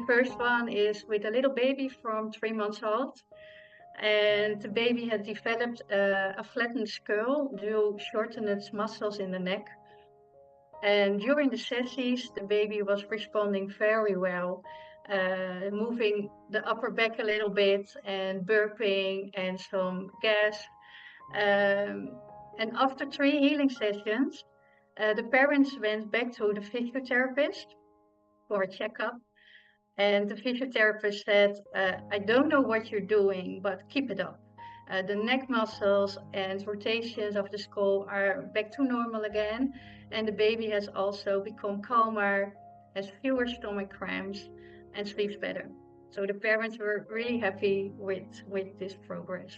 the first one is with a little baby from 3 months old. And the baby had developed a flattened skull due shortened its muscles in the neck. And during the sessions, the baby was responding very well, moving the upper back a little bit and burping and some gas. And after 3 healing sessions, the parents went back to the physiotherapist for a checkup. And the physiotherapist said, I don't know what you're doing, but keep it up. The neck muscles and rotations of the skull are back to normal again. And the baby has also become calmer, has fewer stomach cramps, and sleeps better. So the parents were really happy with this progress.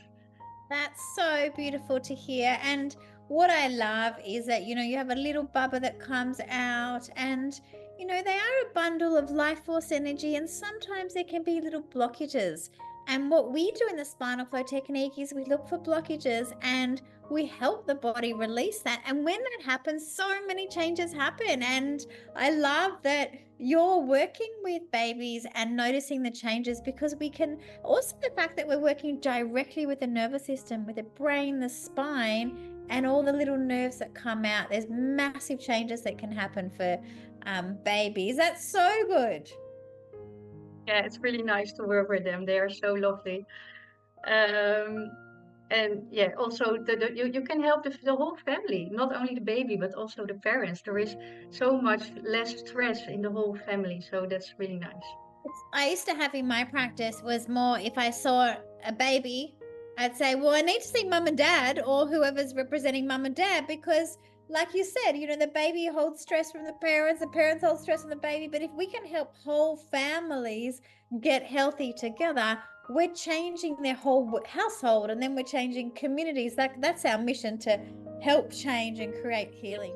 That's so beautiful to hear. And what I love is that, you have a little bubba that comes out and, they are a bundle of life force energy, and sometimes there can be little blockages. And what we do in the spinal flow technique is we look for blockages and we help the body release that. And when that happens, so many changes happen. And I love that you're working with babies and noticing the changes, because we can also, the fact that we're working directly with the nervous system, with the brain, the spine, and all the little nerves that come out. There's massive changes that can happen for babies. That's so good. Yeah, it's really nice to work with them. They are so lovely. And yeah, also you can help the whole family, not only the baby, but also the parents. There is so much less stress in the whole family. So that's really nice. I used to have in my practice was more, if I saw a baby, I'd say, well, I need to see mum and dad, or whoever's representing mum and dad, because like you said, the baby holds stress from the parents hold stress from the baby. But if we can help whole families get healthy together, we're changing their whole household, and then we're changing communities. That's our mission, to help change and create healing.